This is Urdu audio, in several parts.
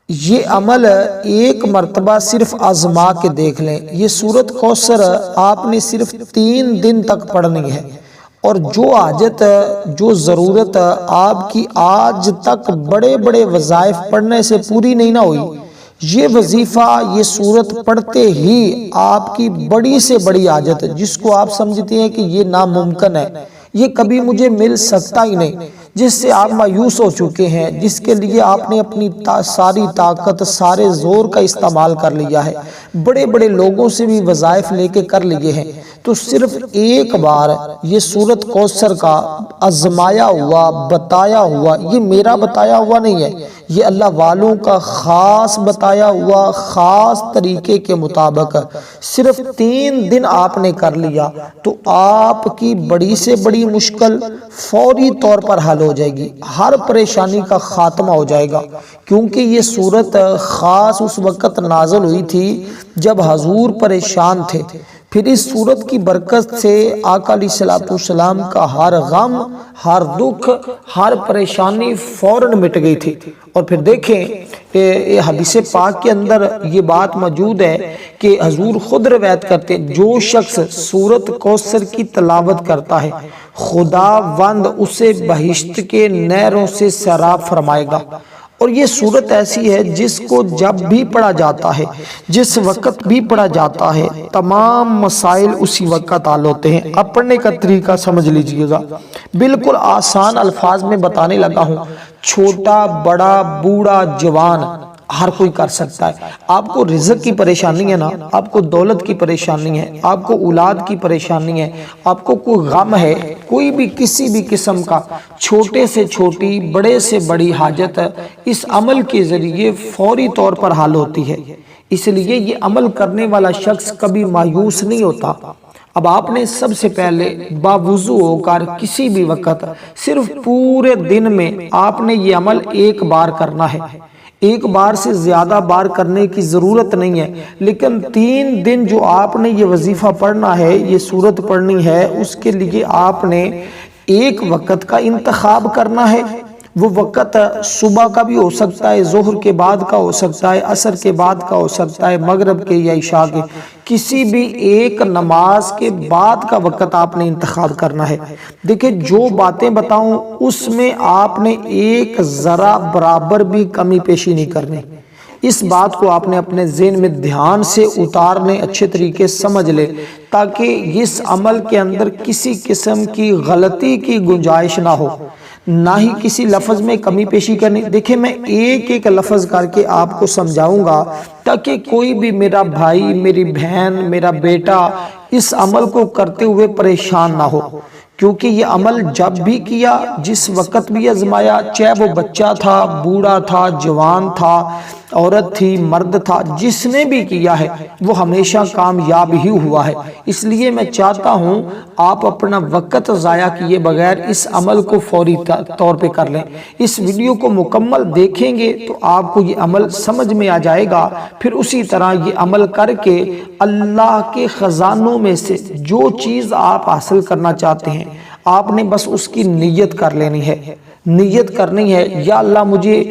یہ عمل ایک مرتبہ صرف آزما کے دیکھ لیں۔ یہ سورۃ کوثر آپ نے صرف 3 دن تک پڑھنی ہے، اور جو حاجت جو ضرورت آپ کی آج تک بڑے بڑے وظائف پڑھنے سے پوری نہیں نہ ہوئی، یہ وظیفہ یہ سورت پڑھتے ہی آپ کی بڑی سے بڑی حاجت، جس کو آپ سمجھتے ہیں کہ یہ ناممکن ہے، یہ کبھی مجھے مل سکتا ہی نہیں، جس سے آپ مایوس ہو چکے ہیں، جس کے لیے آپ نے اپنی ساری طاقت سارے زور کا استعمال کر لیا ہے، بڑے بڑے لوگوں سے بھی وظائف لے کے کر لیے ہیں، تو صرف ایک بار یہ سورۃ کوثر کا آزمایا ہوا بتایا ہوا، یہ میرا بتایا ہوا نہیں ہے، یہ اللہ والوں کا خاص بتایا ہوا خاص طریقے کے مطابق صرف 3 دن آپ نے کر لیا تو آپ کی بڑی سے بڑی مشکل فوری طور پر حل ہو جائے گی، ہر پریشانی کا خاتمہ ہو جائے گا، کیونکہ یہ سورت خاص اس وقت نازل ہوئی تھی جب حضور پریشان تھے۔ پھر اس سورت کی برکت سے آقا علیہ السلام کا ہر غم، ہر دکھ، ہر پریشانی فوراً مٹ گئی تھی۔ اور پھر دیکھیں حدیث پاک کے اندر یہ بات موجود ہے کہ حضور خود روایت کرتے، جو شخص سورت کوثر کی تلاوت کرتا ہے خداوند اسے بہشت کے نہروں سے سیراب فرمائے گا۔ اور یہ سورت ایسی ہے جس کو جب بھی پڑھا جاتا ہے، جس وقت بھی پڑھا جاتا ہے، تمام مسائل اسی وقت حل ہوتے ہیں۔ اب پڑھنے کا طریقہ سمجھ لیجئے گا، بالکل آسان الفاظ میں بتانے لگا ہوں، چھوٹا بڑا بوڑھا جوان ہر کوئی کر سکتا ہے۔ آپ کو رزق کی پریشانی ہے نا، آپ کو دولت کی پریشانی ہے، آپ کو اولاد کی پریشانی ہے، آپ کو کوئی غم ہے، کوئی بھی کسی بھی قسم کا، چھوٹے سے چھوٹی بڑے سے بڑی حاجت اس عمل کے ذریعے فوری طور پر حل ہوتی ہے۔ اس لیے یہ عمل کرنے والا شخص کبھی مایوس نہیں ہوتا۔ اب آپ نے سب سے پہلے باوضو ہو کر کسی بھی وقت صرف پورے دن میں آپ نے یہ عمل ایک بار کرنا ہے، ایک بار سے زیادہ بار کرنے کی ضرورت نہیں ہے، لیکن 3 دن جو آپ نے یہ وظیفہ پڑھنا ہے، یہ سورت پڑھنی ہے، اس کے لیے آپ نے ایک وقت کا انتخاب کرنا ہے۔ وہ وقت صبح کا بھی ہو سکتا ہے، ظہر کے بعد کا ہو سکتا ہے، عصر کے بعد کا ہو سکتا ہے، مغرب کے یا عشاء کے، کسی بھی ایک نماز کے بعد کا وقت آپ نے انتخاب کرنا ہے۔ دیکھیں جو باتیں بتاؤں اس میں آپ نے ایک ذرا برابر بھی کمی پیشی نہیں کرنی۔ اس بات کو آپ نے اپنے ذہن میں دھیان سے اتارنے، اچھے طریقے سمجھ لے، تاکہ اس عمل کے اندر کسی قسم کی غلطی کی گنجائش نہ ہو، نہ ہی کسی لفظ میں کمی پیشی کرنی۔ دیکھیں میں ایک ایک لفظ کر کے آپ کو سمجھاؤں گا تاکہ کوئی بھی میرا بھائی، میری بہن، میرا بیٹا اس عمل کو کرتے ہوئے پریشان نہ ہو، کیونکہ یہ عمل جب بھی کیا، جس وقت بھی آزمایا، چاہے وہ بچہ تھا، بوڑھا تھا، جوان تھا، عورت تھی، مرد تھا، جس نے بھی کیا ہے وہ ہمیشہ کامیاب ہی ہوا ہے۔ اس لیے میں چاہتا ہوں آپ اپنا وقت ضائع کیے بغیر اس عمل کو فوری طور پہ کر لیں۔ اس ویڈیو کو مکمل دیکھیں گے تو آپ کو یہ عمل سمجھ میں آ جائے گا، پھر اسی طرح یہ عمل کر کے اللہ کے خزانوں میں سے جو چیز آپ حاصل کرنا چاہتے ہیں، آپ نے بس اس کی نیت کر لینی ہے۔ نیت کرنی ہے، یا اللہ مجھے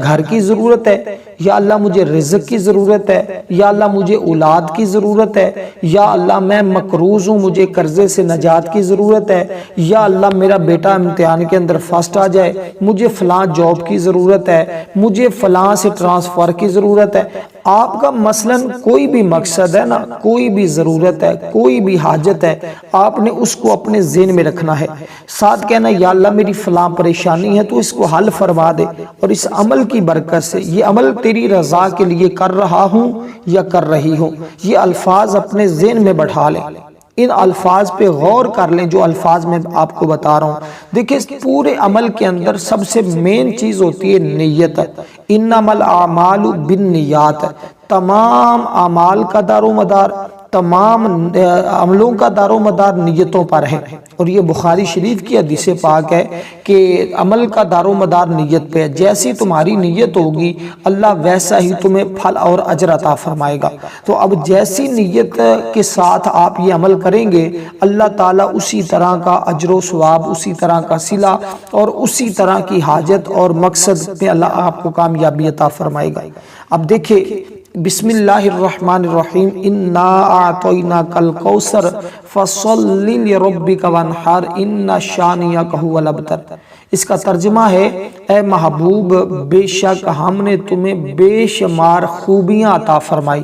گھر کی ضرورت ہے، یا اللہ مجھے رزق کی ضرورت ہے، یا اللہ مجھے اولاد کی ضرورت ہے، یا اللہ میں مقروض ہوں مجھے قرضے سے نجات کی ضرورت ہے، یا اللہ میرا بیٹا امتحان کے اندر فرسٹ آ جائے، مجھے فلاں جاب کی ضرورت ہے، مجھے فلاں سے ٹرانسفر کی ضرورت ہے۔ آپ کا مثلاً کوئی بھی مقصد ہے نا، کوئی بھی ضرورت ہے، کوئی بھی حاجت ہے، آپ نے اس کو اپنے ذہن میں رکھنا ہے، ساتھ کہنا یا اللہ میری فلاں پریشانی ہے تو اس کو حل فرما دے، اور اس عمل کی برکت سے یہ عمل تیری رضا کے لیے کر رہا ہوں یا کر رہی ہوں، یہ الفاظ اپنے ذہن میں بٹھا لیں، ان الفاظ پہ غور کر لیں جو الفاظ میں آپ کو بتا رہا ہوں۔ دیکھیں اس پورے عمل کے اندر سب سے مین چیز ہوتی ہے نیت۔ انما الاعمال بالنیات، تمام اعمال کا دار و مدار، تمام عملوں کا دار و مدار نیتوں پر ہے، اور یہ بخاری شریف کی حدیث پاک ہے کہ عمل کا دار و مدار نیت پہ ہے۔ جیسی تمہاری نیت ہوگی اللہ ویسا ہی تمہیں پھل اور اجر عطا فرمائے گا۔ تو اب جیسی نیت کے ساتھ آپ یہ عمل کریں گے اللہ تعالیٰ اسی طرح کا اجر و ثواب، اسی طرح کا صلہ اور اسی طرح کی حاجت اور مقصد میں اللہ آپ کو کامیابی عطا فرمائے گا۔ اب دیکھیں بسم اللہ الرحمن الرحیم، انا اعطیناک الکوثر فصل لربک وانحر ان شانئک ھو الابتر۔ اس کا ترجمہ ہے اے محبوب بے شک ہم نے تمہیں بے شمار خوبیاں عطا فرمائی،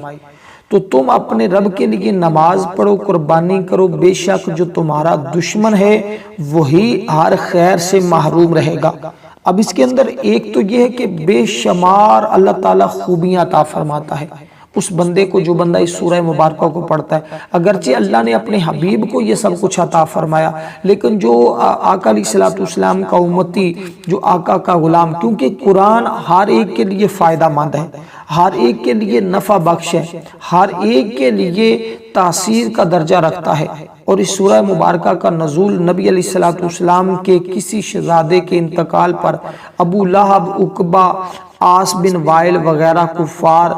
تو تم اپنے رب کے لیے نماز پڑھو، قربانی کرو، بے شک جو تمہارا دشمن ہے وہی ہر خیر سے محروم رہے گا۔ اب اس کے اندر ایک تو یہ ہے کہ بے شمار اللہ تعالیٰ خوبیاں عطا فرماتا ہے اس بندے کو، جو بندہ اس سورہ مبارکہ کو پڑھتا ہے۔ اگرچہ اللہ نے اپنے حبیب کو یہ سب کچھ عطا فرمایا، لیکن جو آقا علیہ السلام کا امتی، جو آقا کا غلام، کیونکہ قرآن ہر ایک کے لیے فائدہ مند ہے، ہر ایک کے لیے نفع بخش ہے، ہر ایک کے لیے تاثیر کا درجہ رکھتا ہے۔ اور اس سورہ مبارکہ کا نزول نبی علیہ السلام کے کسی شہزادے کے انتقال پر ابو لہب، عقبہ، عاص بن وائل وغیرہ کفار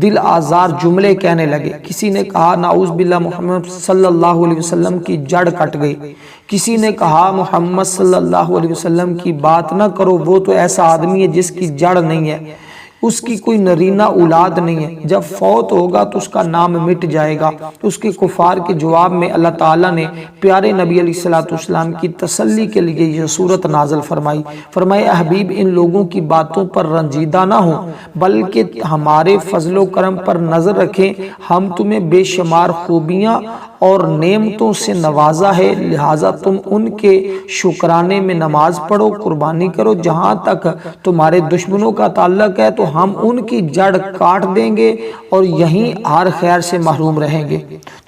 دل آزار جملے کہنے لگے۔ کسی نے کہا نعوذ باللہ محمد صلی اللہ علیہ وسلم کی جڑ کٹ گئی، کسی نے کہا محمد صلی اللہ علیہ وسلم کی بات نہ کرو، وہ تو ایسا آدمی ہے جس کی جڑ نہیں ہے، اس کی کوئی نرینہ اولاد نہیں ہے، جب فوت ہوگا تو اس کا نام مٹ جائے گا۔ تو اس کے کفار کے جواب میں اللہ تعالیٰ نے پیارے نبی علیہ السلام کی تسلی کے لیے یہ سورت نازل فرمائی۔ فرمائے حبیب ان لوگوں کی باتوں پر رنجیدہ نہ ہوں، بلکہ ہمارے فضل و کرم پر نظر رکھیں، ہم تمہیں بے شمار خوبیاں اور نعمتوں سے نوازا ہے، لہٰذا تم ان کے شکرانے میں نماز پڑھو، قربانی کرو۔ جہاں تک تمہارے دشمنوں کا تعلق ہے تو ہم ان کی جڑ کاٹ دیں گے اور یہیں ہر خیر سے محروم رہیں گے۔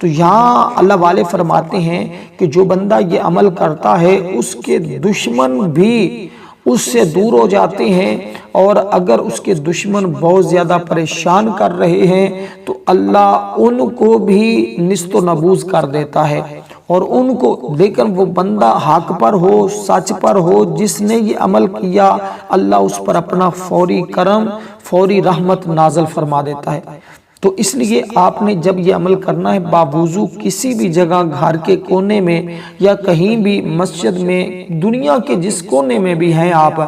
تو یہاں اللہ والے فرماتے ہیں کہ جو بندہ یہ عمل کرتا ہے اس کے دشمن بھی اس سے دور ہو جاتے ہیں، اور اگر اس کے دشمن بہت زیادہ پریشان کر رہے ہیں تو اللہ ان کو بھی نیست و نابود کر دیتا ہے، اور ان کو، لیکن وہ بندہ حق پر ہو، سچ پر ہو، جس نے یہ عمل کیا اللہ اس پر اپنا فوری کرم، فوری رحمت نازل فرما دیتا ہے۔ تو اس لیے آپ نے جب یہ عمل کرنا ہے باوضو کسی بھی جگہ، گھر کے کونے میں یا کہیں بھی مسجد میں، دنیا کے جس کونے میں بھی ہیں، آپ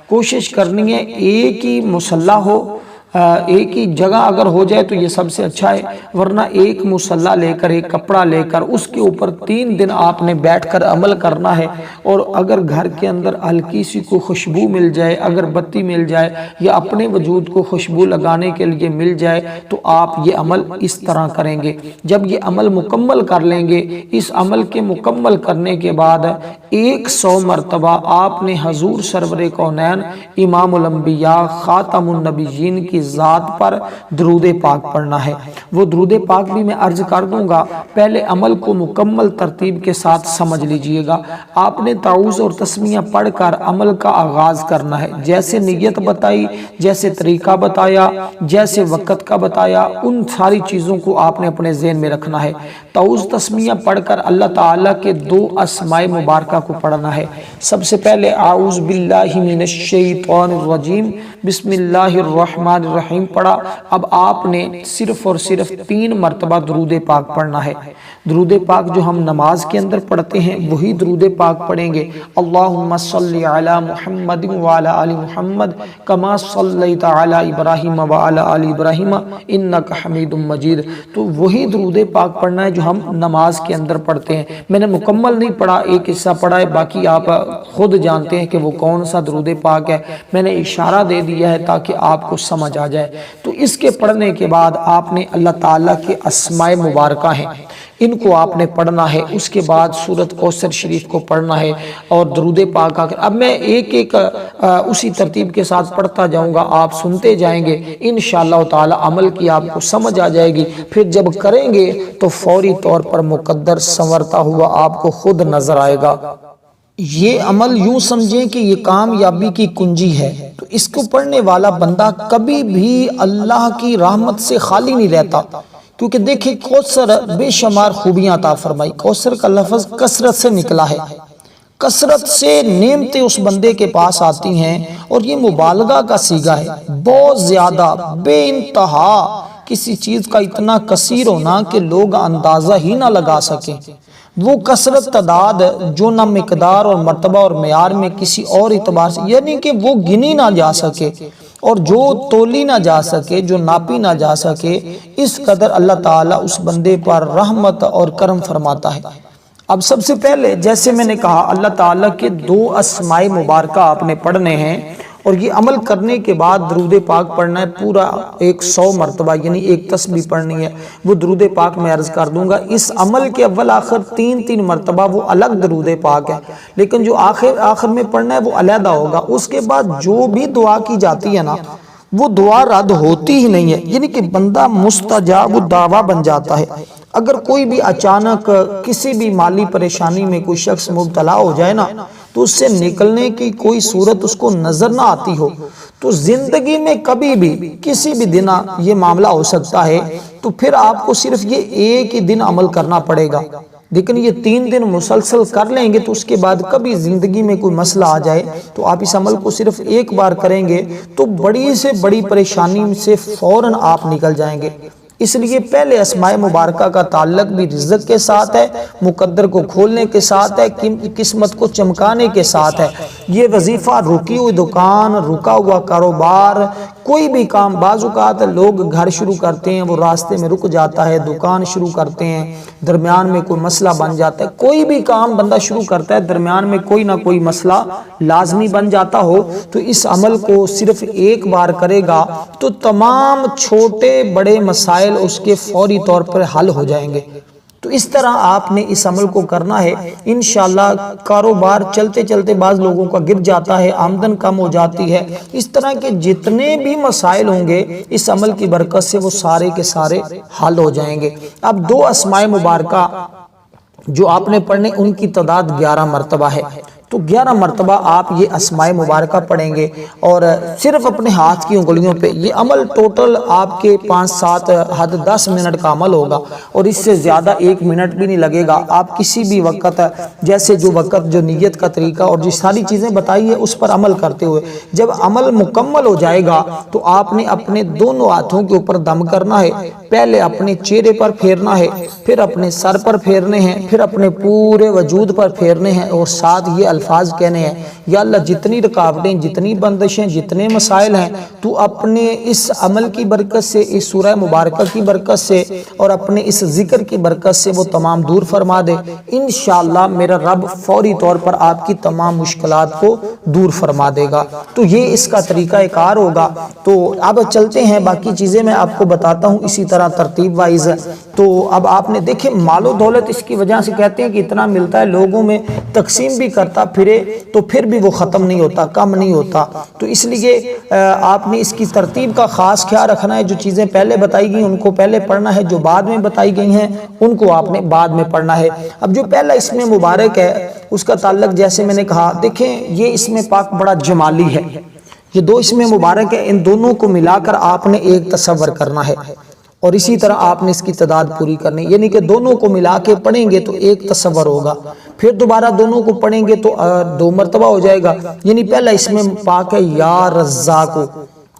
کوشش کرنی ہے ایک ہی مصلی ہو، ایک ہی جگہ اگر ہو جائے تو یہ سب سے اچھا ہے، ورنہ ایک مصلی لے کر، ایک کپڑا لے کر اس کے اوپر 3 دن آپ نے بیٹھ کر عمل کرنا ہے۔ اور اگر گھر کے اندر ہلکی سی کو خوشبو مل جائے، اگر بتی مل جائے یا اپنے وجود کو خوشبو لگانے کے لیے مل جائے تو آپ یہ عمل اس طرح کریں گے۔ جب یہ عمل مکمل کر لیں گے، اس عمل کے مکمل کرنے کے بعد 100 مرتبہ آپ نے حضور سرور کونین امام الانبیاء خاتم النبیین کی ذات پر درود پاک پڑھنا ہے۔ وہ درود پاک بھی میں عرض کر دوں گا، پہلے عمل کو مکمل ترتیب کے ساتھ سمجھ لیجئے گا۔ آپ نے تعوذ اور تسمیہ پڑھ کر عمل کا آغاز کرنا ہے، جیسے نیت بتائی، جیسے طریقہ بتایا، جیسے وقت کا بتایا، ان ساری چیزوں کو آپ نے اپنے ذہن میں رکھنا ہے۔ تعوذ تسمیہ پڑھ کر اللہ تعالیٰ کے 2 اسماء مبارکہ کو پڑھنا ہے۔ سب سے پہلے اعوذ باللہ من الشیطان الرجیم بسم اللہ الرحمن الرحیم پڑھا۔ اب آپ نے صرف اور صرف 3 مرتبہ درود پاک پڑھنا ہے۔ درود پاک جو ہم نماز کے اندر پڑھتے ہیں وہی درود پاک پڑھیں گے۔ اللہم صلی علی محمد وعلی آل محمد کما صلیت علی ابراہیم وعلی آل ابراہیم انک حمید مجید۔ تو وہی درود پاک پڑھنا ہے جو ہم نماز کے اندر پڑھتے ہیں۔ میں نے مکمل نہیں پڑھا، ایک حصہ پڑھا ہے، باقی آپ خود جانتے ہیں کہ وہ کون سا درود پاک ہے۔ میں نے اشارہ دے دیا ہے تاکہ آپ کو سمجھ آ جائے۔ تو اس کے پڑھنے کے بعد آپ نے اللہ تعالیٰ کے اسماء مبارکہ ہیں ان کو آپ نے پڑھنا ہے۔ اس کے بعد سورت کوثر شریف کو پڑھنا ہے اور درود پاک آ کر، اب میں ایک ایک اسی ترتیب کے ساتھ پڑھتا جاؤں گا، آپ سنتے جائیں گے، انشاءاللہ تعالی عمل کی آپ کو سمجھ آ جائے گی۔ پھر جب کریں گے تو فوری طور پر مقدر سنورتا ہوا آپ کو خود نظر آئے گا۔ یہ عمل یوں سمجھیں کہ یہ کامیابی کی کنجی ہے، تو اس کو پڑھنے والا بندہ کبھی بھی اللہ کی رحمت سے خالی نہیں رہتا۔ کیونکہ دیکھیں کوثر بے شمار خوبیاں عطا فرمائی. کوثر کا لفظ کثرت سے نکلا ہے. کثرت سے نعمتیں اس بندے کے پاس آتی ہیں اور یہ مبالغہ کا صیغہ ہے. بہت زیادہ بے انتہا کسی چیز کا اتنا کثیر ہونا کہ لوگ اندازہ ہی نہ لگا سکیں. وہ کثرت تعداد جو نہ مقدار اور مرتبہ اور معیار میں کسی اور اعتبار سے یعنی کہ وہ گنی نہ جا سکے اور جو تولی نہ جا سکے، جو ناپی نہ جا سکے، اس قدر اللہ تعالیٰ اس بندے پر رحمت اور کرم فرماتا ہے. اب سب سے پہلے جیسے میں نے کہا اللہ تعالیٰ کے 2 اسماء مبارکہ آپ نے پڑھنے ہیں اور یہ عمل کرنے کے بعد درود پاک پڑھنا ہے پورا 100 مرتبہ، یعنی ایک تسبیح پڑھنی ہے. وہ درود پاک میں عرض کر دوں گا. اس عمل کے اول آخر 3 مرتبہ وہ الگ درود پاک ہے، لیکن جو آخر میں پڑھنا ہے وہ علیحدہ ہوگا. اس کے بعد جو بھی دعا کی جاتی ہے نا وہ دعا رد ہوتی ہی نہیں ہے، یعنی کہ بندہ مستجاب الدعویٰ بن جاتا ہے. اگر کوئی بھی اچانک کسی بھی مالی پریشانی میں کوئی شخص مبتلا ہو جائے نا تو اس سے نکلنے کی کوئی صورت اس کو نظر نہ آتی ہو تو زندگی میں کبھی بھی کسی بھی دن یہ معاملہ ہو سکتا ہے، تو پھر آپ کو صرف یہ ایک ہی دن عمل کرنا پڑے گا. لیکن یہ 3 دن مسلسل کر لیں گے تو اس کے بعد کبھی زندگی میں کوئی مسئلہ آ جائے تو آپ اس عمل کو صرف ایک بار کریں گے تو بڑی سے بڑی پریشانی سے فوراً آپ نکل جائیں گے. اس لیے پہلے اسماء مبارکہ کا تعلق بھی رزق کے ساتھ ہے، مقدر کو کھولنے کے ساتھ ہے، قسمت کو چمکانے کے ساتھ ہے. یہ وظیفہ رکی ہوئی دکان، رکا ہوا کاروبار، کوئی بھی کام، بعض اوقات لوگ گھر شروع کرتے ہیں وہ راستے میں رک جاتا ہے، دکان شروع کرتے ہیں درمیان میں کوئی مسئلہ بن جاتا ہے. کوئی بھی کام بندہ شروع کرتا ہے درمیان میں کوئی نہ کوئی مسئلہ لازمی بن جاتا ہو تو اس عمل کو صرف ایک بار کرے گا تو تمام چھوٹے بڑے مسائل اس کے فوری طور پر حل ہو جائیں گے. تو اس طرح آپ نے اس عمل کو کرنا ہے. انشاءاللہ کاروبار چلتے چلتے بعض لوگوں کا گر جاتا ہے، آمدن کم ہو جاتی ہے. اس طرح کے جتنے بھی مسائل ہوں گے اس عمل کی برکت سے وہ سارے کے سارے حل ہو جائیں گے. اب 2 اسماء مبارکہ جو آپ نے پڑھنے ان کی تعداد 11 مرتبہ ہے. تو 11 مرتبہ آپ یہ اسماء مبارکہ پڑھیں گے اور صرف اپنے ہاتھ کی انگلیوں پہ. یہ عمل ٹوٹل آپ کے 5-7 حد 10 منٹ کا عمل ہوگا اور اس سے زیادہ 1 منٹ بھی نہیں لگے گا. آپ کسی بھی وقت جیسے جو وقت جو نیت کا طریقہ اور جو ساری چیزیں بتائی ہے اس پر عمل کرتے ہوئے جب عمل مکمل ہو جائے گا تو آپ نے اپنے دونوں ہاتھوں کے اوپر دم کرنا ہے. پہلے اپنے چہرے پر پھیرنا ہے، پھر اپنے سر پر پھیرنے ہیں، پھر اپنے پورے وجود پر پھیرنے ہیں اور ساتھ یہ الفاظ کہنے ہیں یا اللہ جتنی رکاوٹیں، جتنی بندشیں، جتنے مسائل ہیں تو اپنے اس عمل کی برکت سے، اس سورہ مبارکہ کی برکت سے اور اپنے اس ذکر کی برکت سے وہ تمام دور فرما دے. انشاءاللہ میرا رب فوری طور پر آپ کی تمام مشکلات کو دور فرما دے گا. تو یہ اس کا طریقہ کار ہوگا. تو اب چلتے ہیں باقی چیزیں میں آپ کو بتاتا ہوں اسی طرح ترتیب وائز. تو اب آپ نے دیکھیں مال و دولت اس کی وجہ سے کہتے ہیں کہ اتنا ملتا ہے، لوگوں میں تقسیم بھی کرتا پھرے تو پھر بھی وہ ختم نہیں ہوتا، کم نہیں ہوتا. تو اس لیے آپ نے اس کی ترتیب کا خاص خیال رکھنا ہے. جو چیزیں پہلے بتائی گئی ان کو پہلے پڑھنا ہے، جو بعد میں بتائی گئی ہیں ان کو آپ نے بعد میں پڑھنا ہے. اب جو پہلا اسم مبارک ہے اس کا تعلق جیسے میں نے کہا، دیکھیں یہ اسم پاک بڑا جمالی ہے. یہ 2 اسم مبارک ہے، ان دونوں کو ملا کر آپ نے ایک تصور کرنا ہے اور اسی طرح آپ نے اس کی تعداد پوری کرنی، یعنی کہ دونوں کو ملا کے پڑھیں گے تو ایک تصور ہوگا. پھر دوبارہ دونوں کو پڑھیں گے تو 2 مرتبہ ہو جائے گا. یعنی پہلا اسم پاک ہے یا رزاق،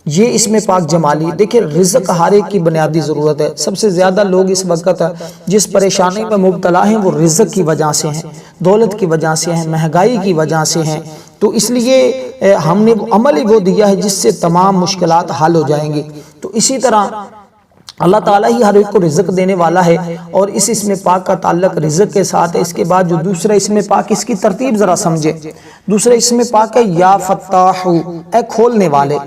یہ اسم پاک جمالی. دیکھیں رزق ہر ایک کی بنیادی ضرورت ہے. سب سے زیادہ لوگ اس وقت جس پریشانی میں مبتلا ہیں وہ رزق کی وجہ سے ہیں، دولت کی وجہ سے ہیں، مہنگائی کی وجہ سے ہیں. تو اس لیے ہم نے عمل ہی وہ دیا ہے جس سے تمام مشکلات حل ہو جائیں گی. تو اسی طرح اللہ تعالیٰ ہی ہر ایک کو رزق دینے والا ہے اور اس اسم پاک کا تعلق رزق کے ساتھ ہے. اس کے بعد جو دوسرا اسم پاک، اس کی ترتیب ذرا سمجھے. دوسرا اسم پاک ہے یا فتاح، اے کھولنے والے،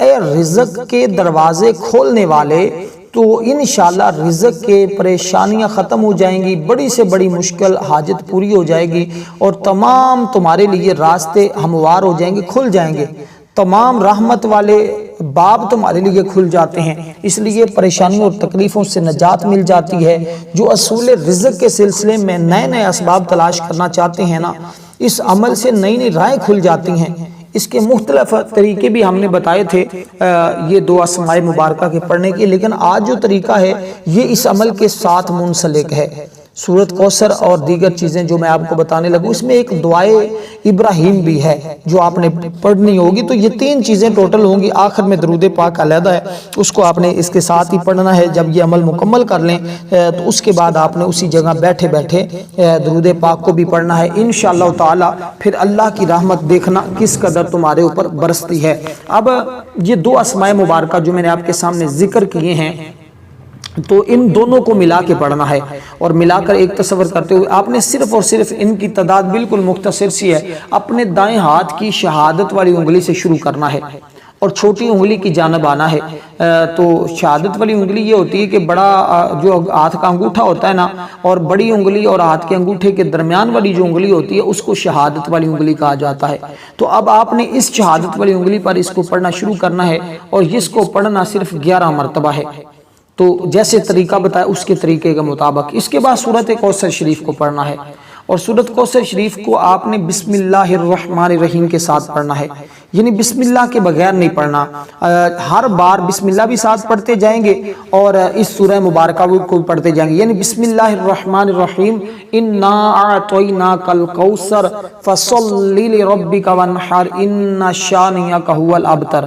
اے رزق کے دروازے کھولنے والے. تو انشاءاللہ رزق کے پریشانیاں ختم ہو جائیں گی، بڑی سے بڑی مشکل حاجت پوری ہو جائے گی اور تمام تمہارے لیے راستے ہموار ہو جائیں گے، کھل جائیں گے. تمام رحمت والے باب تمہارے لیے کھل جاتے ہیں. اس لیے پریشانیوں اور تکلیفوں سے نجات مل جاتی ہے. جو اصول رزق کے سلسلے میں نئے نئے اسباب تلاش کرنا چاہتے ہیں نا، اس عمل سے نئی نئی راہیں کھل جاتی ہیں. اس کے مختلف طریقے بھی ہم نے بتائے تھے یہ دو اسماء مبارکہ کے پڑھنے کے، لیکن آج جو طریقہ ہے یہ اس عمل کے ساتھ منسلک ہے۔ سورۃ کوثر اور دیگر چیزیں جو میں آپ کو بتانے لگوں، اس میں ایک دعائے ابراہیم بھی ہے جو آپ نے پڑھنی ہوگی۔ تو یہ تین چیزیں ٹوٹل ہوں گی، آخر میں درود پاک علیحدہ ہے، اس کو آپ نے اس کے ساتھ ہی پڑھنا ہے۔ جب یہ عمل مکمل کر لیں تو اس کے بعد آپ نے اسی جگہ بیٹھے بیٹھے درود پاک کو بھی پڑھنا ہے انشاءاللہ تعالی۔ پھر اللہ کی رحمت دیکھنا کس قدر تمہارے اوپر برستی ہے۔ اب یہ دو اسماء مبارکہ جو میں نے آپ کے سامنے ذکر کیے ہیں، تو ان دونوں کو ملا کے پڑھنا ہے، اور ملا کر ایک تصور کرتے ہوئے آپ نے صرف اور صرف ان کی تعداد بالکل مختصر سی ہے، اپنے دائیں ہاتھ کی شہادت والی انگلی سے شروع کرنا ہے اور چھوٹی انگلی کی جانب آنا ہے۔ تو شہادت والی انگلی یہ ہوتی ہے کہ بڑا جو ہاتھ کا انگوٹھا ہوتا ہے نا، اور بڑی انگلی اور ہاتھ کے انگوٹھے کے درمیان والی جو انگلی ہوتی ہے اس کو شہادت والی انگلی کہا جاتا ہے۔ تو اب آپ نے اس شہادت والی انگلی پر اس کو پڑھنا شروع کرنا ہے، اور اس کو پڑھنا صرف 11 مرتبہ ہے۔ تو جیسے طریقہ بتایا اس کے طریقے کے مطابق اس کے بعد سورۃ کوثر شریف کو پڑھنا ہے، اور سورۃ کوثر شریف کو آپ نے بسم اللہ الرحمن الرحیم کے ساتھ پڑھنا ہے، یعنی بسم اللہ کے بغیر نہیں پڑھنا۔ ہر بار بسم اللہ بھی ساتھ پڑھتے جائیں گے اور اس سورہ مبارکہ کو پڑھتے جائیں گے، یعنی بسم اللہ الرحمن الرحیم انا اعطیناک الکوثر فصل لربک وانحر ان شانئک هو الابتر۔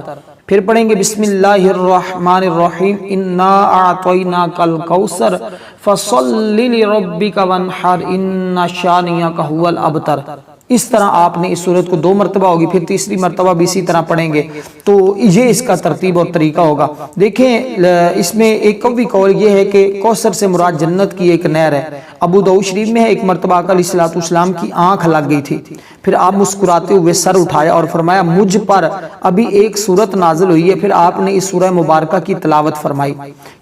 پھر پڑھیں گے بسم اللہ الرحمن الرحیم انا اعطیناک الکوثر فصل لربک وانحر ان شانئک هو الابتر۔ اس طرح آپ نے اس سورت کو 2 مرتبہ ہوگی، پھر تیسری مرتبہ بھی اسی طرح پڑھیں گے۔ تو یہ اس کا ترتیب اور طریقہ ہوگا۔ دیکھیں اس میں ایک قوی قول یہ ہے کہ کوثر سے مراد جنت کی ایک نہر ہے۔ ابو داؤد شریف میں ہے ایک مرتبہ آقا علیہ الصلوۃ والسلام کی آنکھ لگ گئی تھی، پھر آپ مسکراتے ہوئے سر اٹھایا اور فرمایا مجھ پر ابھی ایک سورت نازل ہوئی ہے، پھر آپ نے اس سورہ مبارکہ کی تلاوت فرمائی۔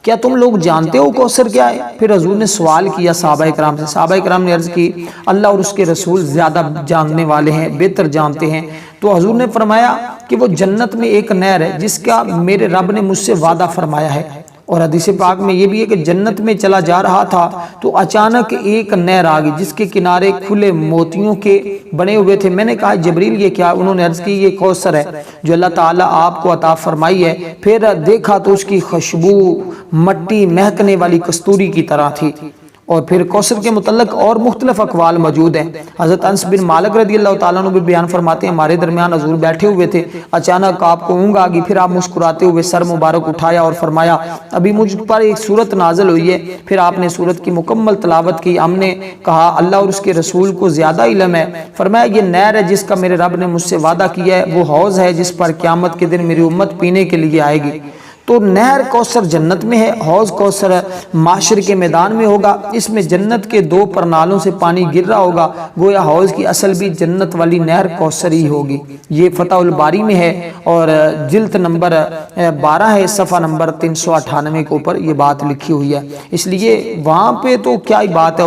کیا تم لوگ جانتے ہو کوثر کیا ہے؟ پھر حضور نے سوال کیا صحابہ کرام سے، صحابہ کرام نے عرض کی اللہ اور اس کے رسول زیادہ جاننے والے ہیں، بہتر جانتے ہیں۔ تو حضور نے فرمایا کہ وہ جنت میں ایک نہر ہے جس کا میرے رب نے مجھ سے وعدہ فرمایا ہے۔ اور حدیث پاک میں یہ بھی ہے کہ جنت میں چلا جا رہا تھا تو اچانک ایک نہر آ گئی جس کے کنارے کھلے موتیوں کے بنے ہوئے تھے۔ میں نے کہا جبریل یہ کیا؟ انہوں نے عرض کی یہ کوثر ہے جو اللہ تعالیٰ آپ کو عطا فرمائی ہے۔ پھر دیکھا تو اس کی خوشبو مٹی مہکنے والی کستوری کی طرح تھی۔ اور پھر کوثر کے متعلق اور مختلف اقوال موجود ہیں۔ حضرت انس بن مالک رضی اللہ تعالیٰ عنہ بھی بیان فرماتے ہیں ہمارے درمیان حضور بیٹھے ہوئے تھے، اچانک آپ کو اونگ آ گئی، پھر آپ مسکراتے ہوئے سر مبارک اٹھایا اور فرمایا ابھی مجھ پر ایک سورت نازل ہوئی ہے۔ پھر آپ نے سورت کی مکمل تلاوت کی۔ ہم نے کہا اللہ اور اس کے رسول کو زیادہ علم ہے۔ فرمایا یہ نہر ہے جس کا میرے رب نے مجھ سے وعدہ کیا ہے، وہ حوض ہے جس پر قیامت کے دن میری امت پینے کے لیے آئے گی۔ تو نہر کوثر جنت میں ہے، حوض کوثر معاشر کے میدان میں ہوگا۔ اس میں جنت کے 2 پرنالوں سے پانی گر رہا ہوگا، گویا حوض کی اصل بھی جنت والی نہر کوثر ہی ہوگی۔ یہ فتح الباری میں ہے اور جلد نمبر 12 ہے، صفحہ نمبر 398 کے اوپر یہ بات لکھی ہوئی ہے۔ اس لیے وہاں پہ تو کیا ہی بات ہے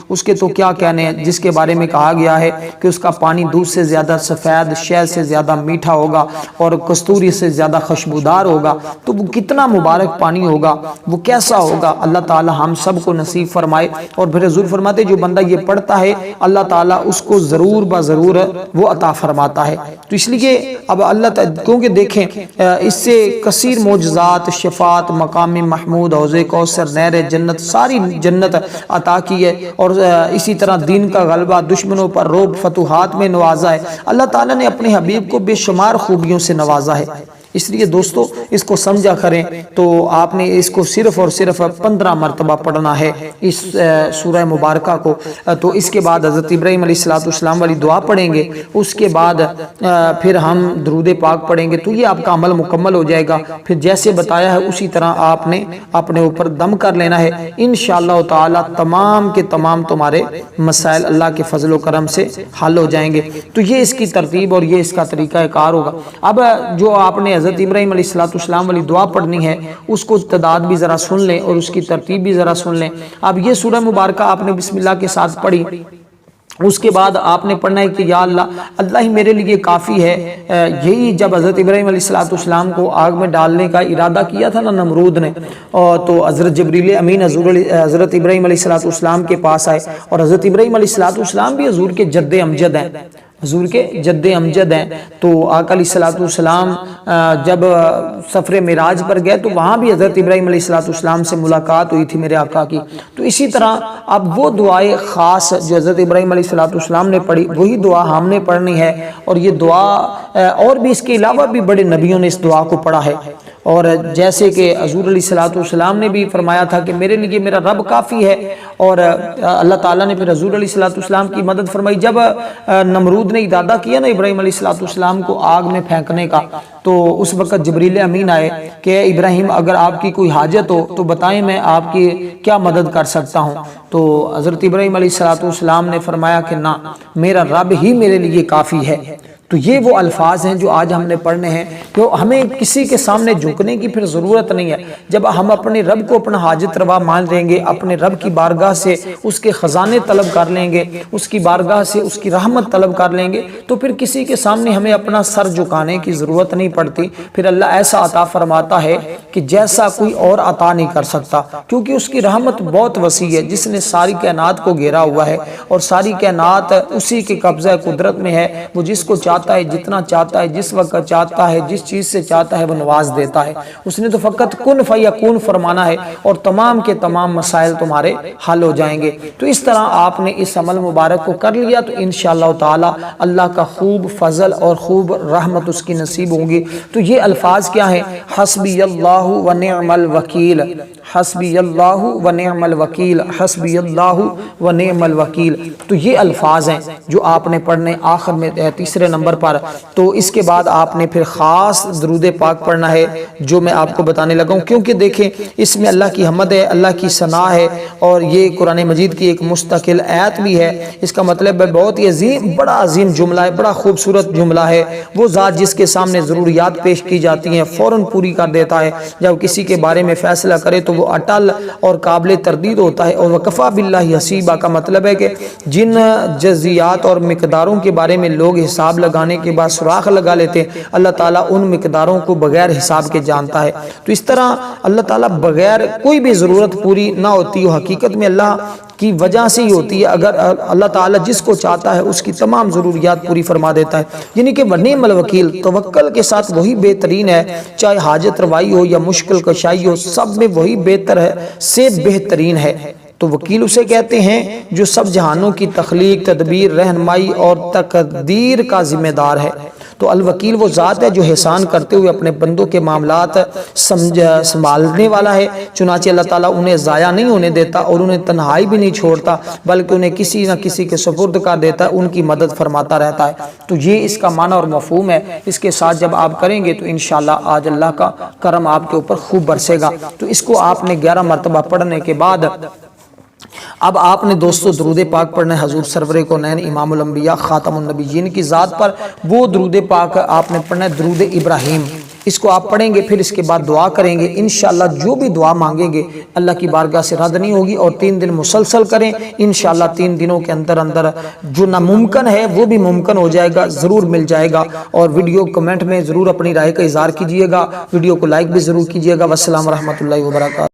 اس کے تو کیا کہنے ہیں، جس کے بارے میں کہا گیا ہے کہ اس کا پانی دودھ سے زیادہ سفید، شہد سے زیادہ میٹھا ہوگا اور کستوری سے زیادہ خوشبودار ہوگا۔ تو وہ کتنا مبارک پانی ہوگا، وہ کیسا ہوگا، اللہ تعالی ہم سب کو نصیب فرمائے۔ اور پھر حضور فرماتے جو بندہ یہ پڑھتا ہے اللہ تعالی اس کو ضرور بضرور وہ عطا فرماتا ہے۔ تو اس لیے اب اللہ تعالی کیونکہ دیکھیں اس سے کثیر معجزات، شفاعت، مقام محمود، حوض کوثر، نہر جنت، ساری جنت عطا کی ہے، اور اسی طرح دین کا غلبہ، دشمنوں پر روب، فتوحات میں نوازا ہے۔ اللہ تعالی نے اپنے حبیب کو بے شمار خوبیوں سے نوازا ہے۔ اس لیے دوستو اس کو سمجھا کریں۔ تو آپ نے اس کو صرف اور صرف 15 مرتبہ پڑھنا ہے اس سورہ مبارکہ کو۔ تو اس کے بعد حضرت ابراہیم علیہ السلام والی دعا پڑھیں گے، اس کے بعد پھر ہم درود پاک پڑھیں گے، تو یہ آپ کا عمل مکمل ہو جائے گا۔ پھر جیسے بتایا ہے اسی طرح آپ نے اپنے اوپر دم کر لینا ہے، انشاءاللہ تعالی تمام کے تمام تمہارے مسائل اللہ کے فضل و کرم سے حل ہو جائیں گے۔ تو یہ اس کی ترتیب اور یہ اس کا طریقہ کار ہوگا۔ اب جو آپ نے حضرت ابراہیم علیہ السلام والی دعا پڑھنی ہے اس کو تعداد بھی ذرا سن لیں اور اس کی ترتیب بھی ذرا سن لیں۔ اب یہ سورہ مبارکہ آپ نے بسم اللہ کے ساتھ پڑھی، اس کے بعد آپ نے پڑھنا ہے کہ یا اللہ ہی میرے لیے کافی ہے۔ یہی جب حضرت ابراہیم علیہ السلام کو آگ میں ڈالنے کا ارادہ کیا تھا نا نمرود نے، تو حضرت جبریل امین حضرت ابراہیم علیہ السلام کے پاس آئے، اور حضرت ابراہیم علیہ السلام بھی حضور کے جد امجد ہیں۔ حضور کے جد امجد ہیں۔ تو آقا علیہ السلام جب سفر معراج پر گئے تو وہاں بھی حضرت ابراہیم علیہ السلام سے ملاقات ہوئی تھی میرے آقا کی۔ تو اسی طرح اب وہ دعائیں خاص جو حضرت ابراہیم علیہ السلام نے پڑھی وہی دعا ہم نے پڑھنی ہے، اور یہ دعا اور بھی اس کے علاوہ بھی بڑے نبیوں نے اس دعا کو پڑھا ہے۔ اور جیسے کہ حضور علیہ السلام نے بھی فرمایا تھا کہ میرے لیے میرا رب کافی ہے، اور اللہ تعالیٰ نے پھر حضور علیہ السلام کی مدد فرمائی۔ جب نمرود نے ارادہ کیا نا ابراہیم علیہ السلام کو آگ میں پھینکنے کا، تو اس وقت جبریل امین آئے کہ ابراہیم اگر آپ کی کوئی حاجت ہو تو بتائیں میں آپ کی کیا مدد کر سکتا ہوں۔ تو حضرت ابراہیم علیہ السلام نے فرمایا کہ نہ، میرا رب ہی میرے لیے کافی ہے۔ تو یہ وہ الفاظ ہیں جو آج ہم نے پڑھنے ہیں، کہ ہمیں کسی کے سامنے جھکنے کی پھر ضرورت نہیں ہے۔ جب ہم اپنے رب کو اپنا حاجت روا مان لیں گے، اپنے رب کی بارگاہ سے اس کے خزانے طلب کر لیں گے، اس کی بارگاہ سے اس کی رحمت طلب کر لیں گے، تو پھر کسی کے سامنے ہمیں اپنا سر جھکانے کی ضرورت نہیں پڑتی۔ پھر اللہ ایسا عطا فرماتا ہے کہ جیسا کوئی اور عطا نہیں کر سکتا، کیونکہ اس کی رحمت بہت وسیع ہے، جس نے ساری کائنات کو گھیرا ہوا ہے، اور ساری کائنات اسی کے قبضہ قدرت میں ہے۔ وہ جس کو چاہتا ہے، جتنا چاہتا ہے، جس وقت چاہتا ہے، جس چیز سے چاہتا ہے وہ نواز دیتا ہے۔ اس نے تو فقط کن فیکون فرمانا ہے، اور تمام کے تمام مسائل تمہارے حل ہو جائیں گے۔ تو اس طرح آپ نے اس عمل مبارک کو کر لیا تو انشاءاللہ تعالی اللہ کا خوب فضل اور خوب رحمت اس کی نصیب ہوں گی۔ تو یہ الفاظ کیا ہیں؟ حسبی اللہ و نعم الوکیل، حسبی اللہ و نعم الوکیل، حسبی اللہ و نعم الوکیل۔ تو یہ الفاظ ہیں جو آپ نے پڑھنے آخر میں تیسرے نمبر پر۔ تو اس کے بعد آپ نے پھر خاص درود پاک پڑھنا ہے جو میں آپ کو بتانے لگا ہوں، کیونکہ دیکھیں اس میں اللہ کی حمد ہے، اللہ کی ثنا ہے، اور یہ قرآن مجید کی ایک مستقل آیت بھی ہے۔ اس کا مطلب ہے بہت ہی عظیم، بڑا عظیم جملہ ہے، بڑا خوبصورت جملہ ہے۔ وہ ذات جس کے سامنے ضروریات پیش کی جاتی ہیں فوراً پوری کر دیتا ہے۔ جب کسی کے بارے میں فیصلہ کرے تو وہ اٹل اور قابل تردید ہوتا ہے۔ اور وکفا باللہ حسیبا کا مطلب ہے کہ جن جزیات اور مقداروں کے بارے میں لوگ حساب لگانے کے بعد سراخ لگا لیتے ہیں، اللہ تعالیٰ ان مقداروں کو بغیر حساب کے جانتا ہے۔ تو اس طرح اللہ تعالیٰ بغیر کوئی بھی ضرورت پوری نہ ہوتی ہو، حقیقت میں اللہ کی وجہ سے ہی ہوتی ہے۔ اگر اللہ تعالیٰ جس کو چاہتا ہے اس کی تمام ضروریات پوری فرما دیتا ہے، یعنی کہ ونعم الوکیل، توکل کے ساتھ وہی بہترین ہے، چاہے حاجت روائی ہو یا مشکل کشائی ہو، سب میں وہی بہتر ہے سے بہترین ہے۔ تو وکیل اسے کہتے ہیں جو سب جہانوں کی تخلیق، تدبیر، رہنمائی اور تقدیر کا ذمہ دار ہے۔ تو الوکیل وہ ذات ہے جو احسان کرتے ہوئے اپنے بندوں کے معاملات سنبھالنے والا ہے، چنانچہ اللہ تعالیٰ انہیں ضائع نہیں ہونے دیتا اور انہیں تنہائی بھی نہیں چھوڑتا، بلکہ انہیں کسی نہ کسی کے سپرد کر دیتا ہے، ان کی مدد فرماتا رہتا ہے۔ تو یہ اس کا معنی اور مفہوم ہے۔ اس کے ساتھ جب آپ کریں گے تو انشاءاللہ آج اللہ کا کرم آپ کے اوپر خوب برسے گا۔ تو اس کو آپ نے 11 مرتبہ پڑھنے کے بعد اب آپ نے دوستو درود پاک پڑھنا ہے حضور سرور کونین امام الانبیاء خاتم النبیین کی ذات پر۔ وہ درود پاک آپ نے پڑھنا ہے درود ابراہیم۔ اس کو آپ پڑھیں گے، پھر اس کے بعد دعا کریں گے، انشاءاللہ جو بھی دعا مانگیں گے اللہ کی بارگاہ سے رد نہیں ہوگی۔ اور 3 دن مسلسل کریں، انشاءاللہ 3 دنوں کے اندر اندر جو ناممکن ہے وہ بھی ممکن ہو جائے گا، ضرور مل جائے گا۔ اور ویڈیو کمنٹ میں ضرور اپنی رائے کا اظہار کیجئے گا، ویڈیو کو لائک بھی ضرور کیجئے گا۔ والسلام ورحمۃ اللہ وبرکاتہ۔